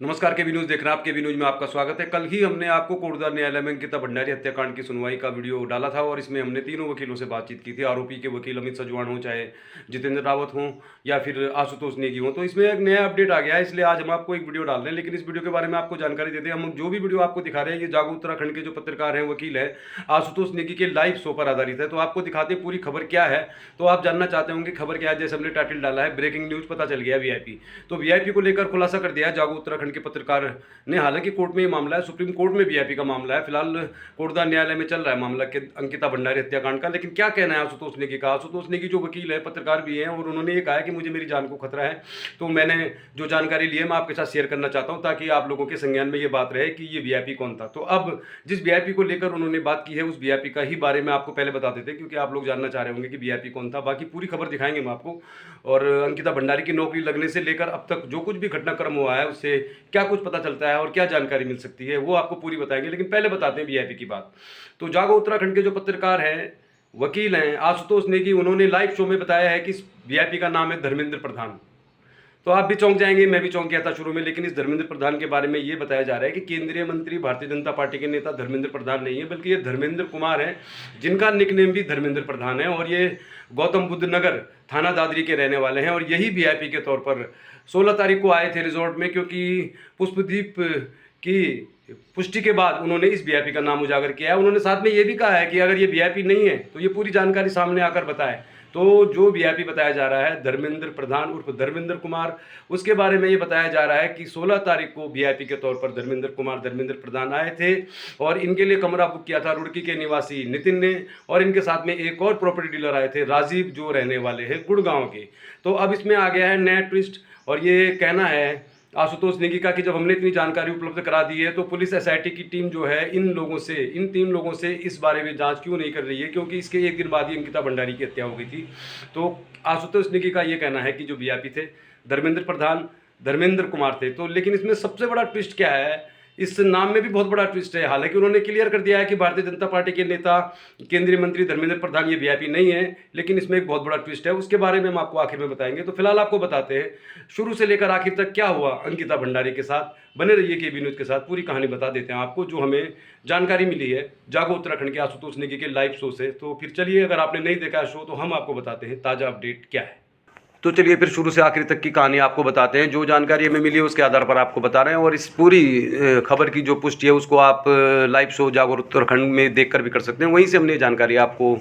नमस्कार, केबी न्यूज़ देख रहे हैं आप। केबी न्यूज़ में आपका स्वागत है। कल ही हमने आपको कोटद्वार न्यायालय में अंकिता भंडारी हत्याकांड की सुनवाई का वीडियो डाला था और इसमें हमने तीनों वकीलों से बातचीत की थी। आरोपी के वकील अमित सजवाण हों, चाहे जितेंद्र रावत हों या फिर आशुतोष नेगी हों। तो इसमें एक नया अपडेट आ गया है, इसलिए आज हम आपको एक वीडियो डाल रहे हैं। लेकिन इस वीडियो के बारे में आपको जानकारी देते हैं। हम जो भी वीडियो आपको दिखा रहे हैं, ये जागो उत्तराखंड के जो पत्रकार हैं, वकील है आशुतोष नेगी के लाइव शो पर आधारित है। तो आपको दिखाते हैं पूरी खबर क्या है। तो आप जानना चाहते होंगे खबर क्या है। जैसे हमने टाइटल डाला है, ब्रेकिंग न्यूज़ पता चल गया वीआईपी। तो वीआईपी को लेकर खुलासा कर दिया है जागो उत्तराखंड के पत्रकार ने। हालांकि कोर्ट में ये मामला है, सुप्रीम कोर्ट में वीआईपी का मामला है। फिलहाल कोटद्वार न्यायालय में चल रहा है मामला के अंकिता भंडारी हत्याकांड का। लेकिन क्या कहना है आशुतोष नेगी का। आशुतोष नेगी जो वकील है, पत्रकार भी है, और उन्होंने ये कहा है कि मुझे मेरी जान को खतरा है। तो मैंने जो जानकारी ली है मैं आपके साथ शेयर करना चाहता हूँ, ताकि आप लोगों के संज्ञान में ये बात रहे कि ये वीआईपी कौन था। तो अब जिस वीआईपी को लेकर उन्होंने बात की है, उस वीआईपी का ही बारे में आपको पहले बता देते हैं, क्योंकि आप लोग जानना चाह रहे होंगे कि वीआईपी कौन था। बाकी पूरी खबर दिखाएंगे हम आपको। और अंकिता भंडारी की नौकरी लगने से लेकर अब तक जो कुछ भी घटनाक्रम हुआ है, उससे क्या कुछ पता चलता है और क्या जानकारी मिल सकती है, वो आपको पूरी बताएंगे। लेकिन पहले बताते हैं वीआईपी की बात। तो जागो उत्तराखंड के जो पत्रकार हैं, वकील हैं आशुतोष नेगी, उन्होंने लाइव शो में बताया है कि इस वीआईपी का नाम है धर्मेंद्र प्रधान। तो आप भी चौंक जाएंगे, मैं भी चौंक गया था शुरू में। लेकिन इस धर्मेंद्र प्रधान के बारे में ये बताया जा रहा है कि केंद्रीय मंत्री भारतीय जनता पार्टी के नेता धर्मेंद्र प्रधान नहीं है, बल्कि ये धर्मेंद्र कुमार हैं, जिनका निकनेम भी धर्मेंद्र प्रधान है। और ये गौतम बुद्ध नगर थाना दादरी के रहने वाले हैं। और यही वीआईपी के तौर पर 16 तारीख को आए थे रिजॉर्ट में, क्योंकि पुष्पदीप की पुष्टि के बाद उन्होंने इस वीआईपी का नाम उजागर किया है। उन्होंने साथ में ये भी कहा है कि अगर ये वीआईपी नहीं है तो ये पूरी जानकारी सामने आकर बताए। तो जो वीआईपी बताया जा रहा है धर्मेंद्र प्रधान उर्फ धर्मेंद्र कुमार, उसके बारे में ये बताया जा रहा है कि 16 तारीख को वीआईपी के तौर पर धर्मेंद्र कुमार धर्मेंद्र प्रधान आए थे और इनके लिए कमरा बुक किया था रुड़की के निवासी नितिन ने। और इनके साथ में एक और प्रॉपर्टी डीलर आए थे, राजीव, जो रहने वाले हैं गुड़गांव के। तो अब इसमें आ गया है नया ट्विस्ट। और ये कहना है आशुतोष नेगी का कि जब हमने इतनी जानकारी उपलब्ध करा दी है, तो पुलिस एसआईटी की टीम जो है इन 3 लोगों से इस बारे में जांच क्यों नहीं कर रही है, क्योंकि इसके एक दिन बाद ही अंकिता भंडारी की हत्या हो गई थी। तो आशुतोष नेगी का ये कहना है कि जो वीआईपी थे धर्मेंद्र प्रधान धर्मेंद्र कुमार थे। तो लेकिन इसमें सबसे बड़ा ट्विस्ट क्या है, इस नाम में भी बहुत बड़ा ट्विस्ट है। हालांकि उन्होंने क्लियर कर दिया है कि भारतीय जनता पार्टी के नेता केंद्रीय मंत्री धर्मेंद्र प्रधान ये वीआईपी नहीं है, लेकिन इसमें एक बहुत बड़ा ट्विस्ट है। उसके बारे में हम आपको आखिर में बताएंगे। तो फिलहाल आपको बताते हैं शुरू से लेकर आखिर तक क्या हुआ अंकिता भंडारी के साथ। बने रहिए केबी न्यूज़ के साथ, पूरी कहानी बता देते हैं आपको जो हमें जानकारी मिली है जागो उत्तराखंड के आशुतोष नेगी के लाइव शो से। तो फिर चलिए, अगर आपने नहीं देखा शो तो हम आपको बताते हैं ताज़ा अपडेट क्या है। तो चलिए फिर शुरू से आखिर तक की कहानी आपको बताते हैं। जो जानकारी हमें मिली है उसके आधार पर आपको बता रहे हैं। और इस पूरी खबर की जो पुष्टि है उसको आप लाइव शो जागो उत्तराखंड में देखकर भी कर सकते हैं। वहीं से हमने जानकारी आपको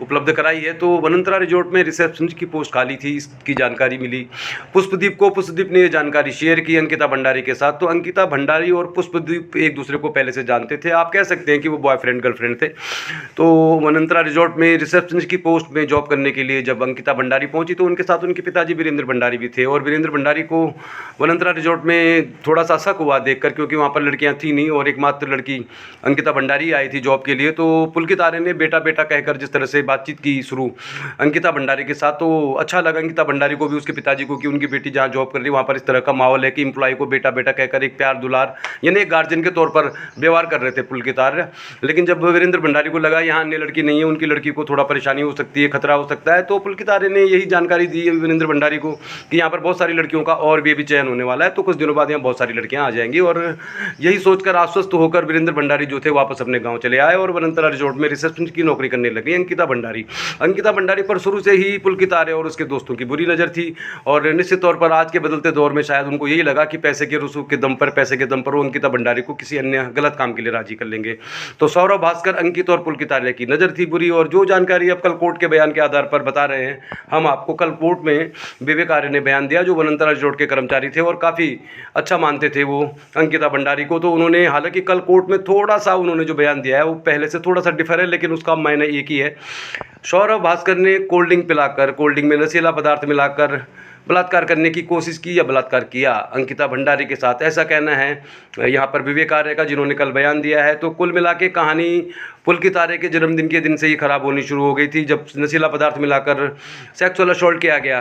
उपलब्ध कराई है। तो वनंतरा रिजॉर्ट में रिसेप्शनिस्ट की पोस्ट खाली थी, इसकी जानकारी मिली पुष्पदीप ने ये जानकारी शेयर की अंकिता भंडारी के साथ। तो अंकिता भंडारी और पुष्पदीप एक दूसरे को पहले से जानते थे, आप कह सकते हैं कि वो बॉयफ्रेंड गर्लफ्रेंड थे। तो वनंतरा रिजॉर्ट में रिसेप्शनिस्ट की पोस्ट में जॉब करने के लिए जब अंकिता भंडारी पहुंची, तो उनके साथ उनके पिताजी वीरेंद्र भंडारी भी थे। और वीरेंद्र भंडारी को वनंतरा रिजॉर्ट में थोड़ा सा शक हुआ देखकर, क्योंकि वहाँ पर लड़कियाँ थी नहीं और एकमात्र लड़की अंकिता भंडारी आई थी जॉब के लिए। तो पुलकित आर्य ने बेटा बेटा कहकर जिस तरह से बातचीत की शुरू अंकिता भंडारी के साथ, तो अच्छा लगा अंकिता भंडारी को भी, उसके पिताजी को, कि उनकी बेटी जहाँ जॉब कर रही है वहाँ पर इस तरह का माहौल है कि एम्प्लॉय को बेटा बेटा कहकर एक प्यार दुलार यानी एक गार्जियन के तौर पर व्यवहार कर रहे थे पुलकित आर्य। लेकिन जब वीरेंद्र भंडारी को लगा यहाँ अन्य लड़की नहीं है, उनकी लड़की को थोड़ा परेशानी हो सकती है, खतरा हो सकता है, तो पुलकित आर्य ने यही जानकारी दी है वीरेंद्र भंडारी को कि यहाँ पर बहुत सारी लड़कियों का और भी चयन होने वाला है। तो कुछ दिनों बाद यहाँ बहुत सारी लड़कियाँ आ जाएंगी। और यही सोचकर आश्वस्त होकर वीरेंद्र भंडारी जो थे वापस अपने गाँव चले आए और वनंतरा रिजॉर्ट में रिसेप्शनिस्ट की नौकरी करने लगी अंकिता भंडारी पर शुरू से ही पुलकित आर्य और उसके दोस्तों की बुरी नज़र थी। और निश्चित तौर पर आज के बदलते दौर में शायद उनको यही लगा कि पैसे के रसूख के दम पर वो अंकिता भंडारी को किसी अन्य गलत काम के लिए राजी कर लेंगे। तो सौरभ भास्कर, अंकित और पुलकित आर्य की नज़र थी बुरी। और जो जानकारी अब कल कोर्ट के बयान के आधार पर बता रहे हैं हम आपको, कल कोर्ट में विवेक आर्य ने बयान दिया, जो वनंतरा रिजॉर्ट के कर्मचारी थे और काफ़ी अच्छा मानते थे वो अंकिता भंडारी को। तो उन्होंने, हालांकि कल कोर्ट में थोड़ा सा उन्होंने जो बयान दिया है वो पहले से थोड़ा सा डिफर है, लेकिन उसका मायने एक ही है। सौरभ भास्कर ने कोल्ड ड्रिंक में नशीला पदार्थ मिलाकर बलात्कार करने की कोशिश की या बलात्कार किया अंकिता भंडारी के साथ, ऐसा कहना है यहाँ पर विवेक आर्य का, जिन्होंने कल बयान दिया है। तो कुल मिला के कहानी पुलकित आर्य के जन्मदिन के दिन से ही खराब होनी शुरू हो गई थी, जब नशीला पदार्थ मिलाकर सेक्सुअल असॉल्ट किया गया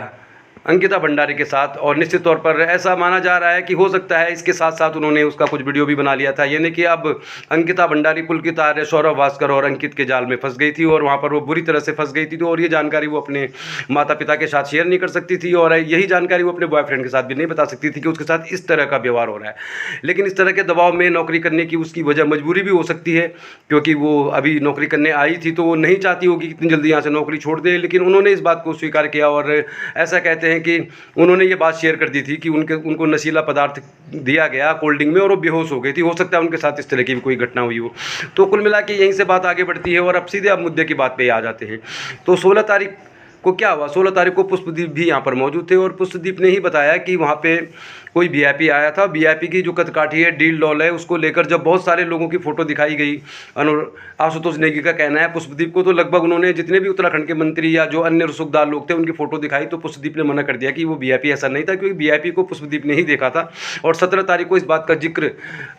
अंकिता भंडारी के साथ। और निश्चित तौर पर ऐसा माना जा रहा है कि हो सकता है इसके साथ साथ उन्होंने उसका कुछ वीडियो भी बना लिया था, यानी कि अब अंकिता भंडारी, पुलकित आर्य, सौरभ भास्कर और अंकित के जाल में फंस गई थी और वहाँ पर वो बुरी तरह से फंस गई थी। तो और ये जानकारी वो अपने माता पिता के साथ शेयर नहीं कर सकती थी और यही जानकारी वो अपने बॉयफ्रेंड के साथ भी नहीं बता सकती थी कि उसके साथ इस तरह का व्यवहार हो रहा है। लेकिन इस तरह के दबाव में नौकरी करने की उसकी वजह मजबूरी भी हो सकती है, क्योंकि वो अभी नौकरी करने आई थी तो वो नहीं चाहती होगी कि इतनी जल्दी यहाँ से नौकरी छोड़ दे। लेकिन उन्होंने इस बात को स्वीकार किया और ऐसा कहते हैं कि उन्होंने ये बात शेयर कर दी थी कि उनको नशीला पदार्थ दिया गया कोल्ड ड्रिंक में और वो बेहोश हो गई थी। हो सकता है उनके साथ इस तरह की भी कोई घटना हुई हो। तो कुल मिला के यहीं से बात आगे बढ़ती है और अब सीधे आप मुद्दे की बात पे आ जाते हैं। तो 16 तारीख को क्या हुआ? 16 तारीख को पुष्पदीप भी यहाँ पर मौजूद थे और पुष्पदीप ने ही बताया कि वहाँ पे कोई वीआईपी आया था। वीआईपी की जो कदकाठी है, डील डॉल है, उसको लेकर जब बहुत सारे लोगों की फ़ोटो दिखाई गई, आशुतोष नेगी का कहना है पुष्पदीप को, तो लगभग उन्होंने जितने भी उत्तराखंड के मंत्री या जो अन्य रसूखदार लोग थे उनकी फ़ोटो दिखाई, तो पुष्पदीप ने मना कर दिया कि वो वीआईपी ऐसा नहीं था, क्योंकि वीआईपी को पुष्पदीप ने ही देखा था। और 17 तारीख को इस बात का जिक्र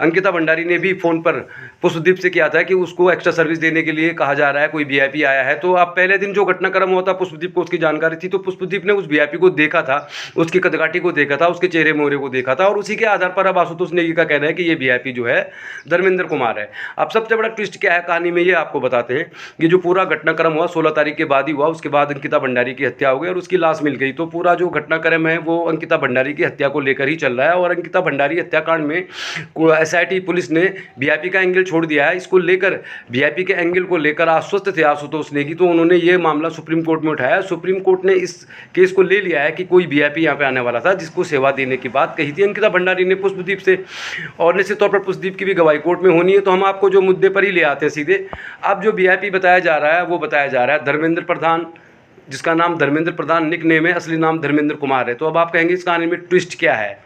अंकिता भंडारी ने भी फ़ोन पर पुष्पदीप से किया था कि उसको एक्स्ट्रा सर्विस देने के लिए कहा जा रहा है, कोई वीआईपी आया है। तो अब पहले दिन जो घटनाक्रम हुआ था, पुष्पदीप को उसकी जानकारी थी, तो पुष्पदीप ने उस वीआईपी को देखा था, उसकी कदकाठी को देखा था, उसके चेहरे मोहरे को देखा था और उसी के आधार पर अब आशुतोष नेगी का कहना है कि ये वीआईपी जो है धर्मेंद्र कुमार है। अब सबसे बड़ा ट्विस्ट क्या है कहानी में, ये आपको बताते हैं। ये जो पूरा घटनाक्रम हुआ 16 तारीख के बाद ही हुआ, उसके बाद अंकिता भंडारी की हत्या हो गई और उसकी लाश मिल गई। तो पूरा जो घटनाक्रम है वो अंकिता भंडारी की हत्या को लेकर ही चल रहा है और अंकिता भंडारी हत्याकांड में एसआईटी पुलिस ने वीआईपी का एंगल छोड़ दिया है। इसको लेकर वीआईपी के एंगल को लेकर आश्वस्त थे आशुतोष नेगी, तो उन्होंने ये मामला सुप्रीम कोर्ट में उठाया। सुप्रीम कोर्ट ने इस केस को ले लिया है कि कोई वीआईपी यहाँ पे आने वाला था जिसको सेवा देने की बात कही थी अंकिता भंडारी ने पुष्पदीप से, और निश्चित तौर पर पुष्पदीप की भी गवाही कोर्ट में होनी है। तो हम आपको जो मुद्दे पर ही ले आते हैं सीधे। अब जो वीआईपी बताया जा रहा है वो बताया जा रहा है धर्मेंद्र प्रधान, जिसका नाम धर्मेंद्र प्रधान निक नेम है, असली नाम धर्मेंद्र कुमार है। तो अब आप कहेंगे इस कहानी में ट्विस्ट क्या है?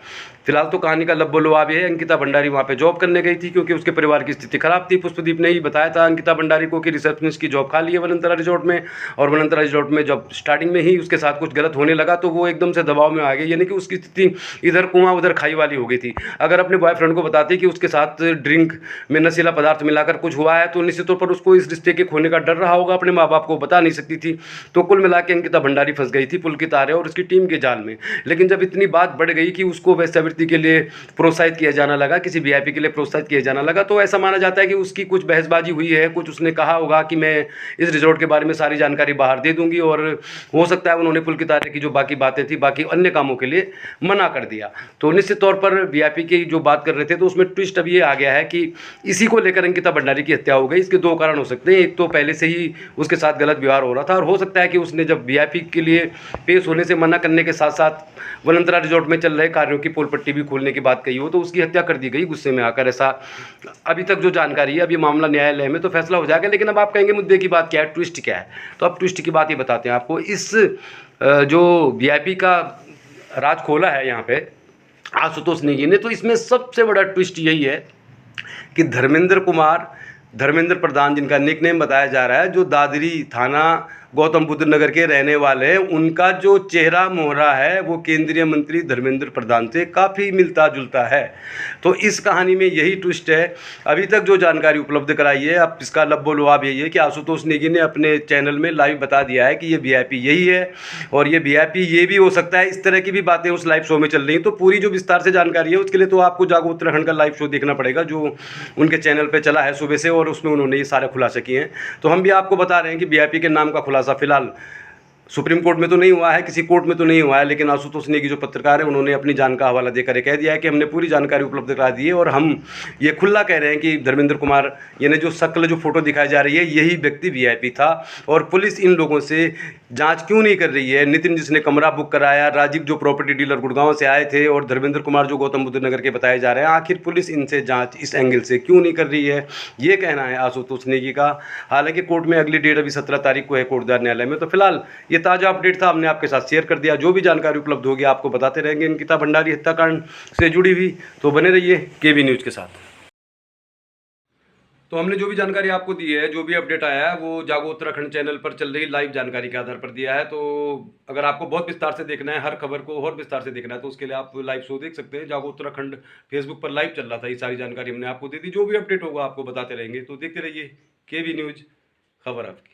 फिलहाल तो कहानी का लब्बो लुआब ये है, अंकिता भंडारी वहाँ पे जॉब करने गई थी क्योंकि उसके परिवार की स्थिति खराब थी। पुष्पदीप ने ही बताया था अंकिता भंडारी को कि रिसेप्शनिस्ट की जॉब खाली है वनंतरा रिजॉर्ट में, और वनंतरा रिजॉर्ट में जब स्टार्टिंग में ही उसके साथ कुछ गलत होने लगा तो वो एकदम से दबाव में आ गई, यानी कि उसकी स्थिति इधर कुआं उधर खाई वाली हो गई थी। अगर अपने बॉयफ्रेंड को बताती कि उसके साथ ड्रिंक में नशीला पदार्थ मिलाकर कुछ हुआ है तो निश्चित तौर पर उसको इस रिश्ते के खोने का डर रहा होगा, अपने माँ बाप को बता नहीं सकती थी। तो कुल मिला के अंकिता भंडारी फंस गई थी पुलकित आर्य और उसकी टीम के जाल में। लेकिन जब इतनी बात बढ़ गई कि उसको वेश्यावृत्ति के लिए प्रोत्साहित किया जाना लगा, किसी वीआईपी के लिए प्रोत्साहित किया जाना लगा, तो ऐसा माना जाता है कि उसकी कुछ बहसबाजी हुई है, कुछ उसने कहा होगा कि मैं इस रिजॉर्ट के बारे में सारी जानकारी बाहर दे दूंगी, और हो सकता है उन्होंने पुलकित आर्य की जो बाकी बातें थी बाकी अन्य कामों के लिए मना कर दिया। तो निश्चित तौर पर वीआईपी की जो बात कर रहे थे तो उसमें ट्विस्ट अब ये आ गया है कि इसी को लेकर अंकिता भंडारी की हत्या हो गई। इसके दो कारण हो सकते हैं, एक तो पहले से ही उसके साथ गलत व्यवहार हो रहा था, और हो सकता है कि उसने जब वीआईपी के लिए पेश होने से मना करने के साथ साथ वनंतरा रिजॉर्ट में चल रहे कार्यों की पोल पट्टी भी खोलने की बात कही हो तो उसकी हत्या कर दी गई गुस्से में आकर। ऐसा अभी तक जो जानकारी है, अब ये मामला न्यायालय में तो फैसला हो जाएगा। लेकिन अब आप कहेंगे मुद्दे की बात क्या है, ट्विस्ट क्या है? तो अब ट्विस्ट की बात ये बताते हैं आपको। इस जो वीआईपी का राज खोला है यहाँ पे आशुतोष नेगी ने, तो इसमें सबसे बड़ा ट्विस्ट यही है कि धर्मेंद्र कुमार, धर्मेंद्र प्रधान, जिनका निकनेम बताया जा रहा है, जो दादरी थाना गौतम बुद्ध नगर के रहने वाले हैं, उनका जो चेहरा मोहरा है वो केंद्रीय मंत्री धर्मेंद्र प्रधान से काफ़ी मिलता जुलता है। तो इस कहानी में यही ट्विस्ट है। अभी तक जो जानकारी उपलब्ध कराई है, अब इसका लब्बो लुआब यही है कि आशुतोष नेगी ने अपने चैनल में लाइव बता दिया है कि ये वीआईपी यही है, और ये वीआईपी ये भी हो सकता है। इस तरह की भी बातें उस लाइव शो में चल रही हैं। तो पूरी जो विस्तार से जानकारी है उसके लिए तो आपको जागो उत्तराखंड का लाइव शो देखना पड़ेगा, जो उनके चैनल पर चला है सुबह से, और उसमें उन्होंने ये सारे खुलासे किए हैं। तो हम भी आपको बता रहे हैं कि वीआईपी के नाम का खुलासा फिलहाल सुप्रीम कोर्ट में तो नहीं हुआ है, किसी कोर्ट में तो नहीं हुआ है, लेकिन आशुतोष नेगी जो पत्रकार है उन्होंने अपनी जान का हवाला देकर कह दिया है कि हमने पूरी जानकारी उपलब्ध करा दी है, और हम ये खुला कह रहे हैं कि धर्मेंद्र कुमार, यानी जो शक्ल जो फोटो दिखाई जा रही है, यही व्यक्ति वीआईपी था। और पुलिस इन लोगों से जांच क्यों नहीं कर रही है? नितिन जिसने कमरा बुक कराया, राजीव जो प्रॉपर्टी डीलर गुड़गांव से आए थे, और धर्मेंद्र कुमार जो गौतम बुद्ध नगर के बताए जा रहे हैं, आखिर पुलिस इनसे जाँच इस एंगल से क्यों नहीं कर रही है? ये कहना है आशुतोष नेगी का। हालांकि कोर्ट में अगली डेट अभी 17 तारीख को है कोटद्वार न्यायालय में। तो फिलहाल ये ताज़ा अपडेट था, हमने आपके साथ शेयर कर दिया। जो भी जानकारी उपलब्ध होगी आपको बताते रहेंगे अंकिता भंडारी हत्याकांड से जुड़ी हुई। तो बने रहिए केबी न्यूज़ के साथ। तो हमने जो भी जानकारी आपको दी है, जो भी अपडेट आया है, वो जागो उत्तराखंड चैनल पर चल रही लाइव जानकारी के आधार पर दिया है। तो अगर आपको बहुत विस्तार से देखना है, हर खबर को और विस्तार से देखना है, तो उसके लिए आप लाइव शो देख सकते हैं। जागो उत्तराखंड फेसबुक पर लाइव चल रहा था, ये सारी जानकारी हमने आपको दे दी। जो भी अपडेट होगा आपको बताते रहेंगे। तो देखते रहिए केबी न्यूज़, खबर आपकी।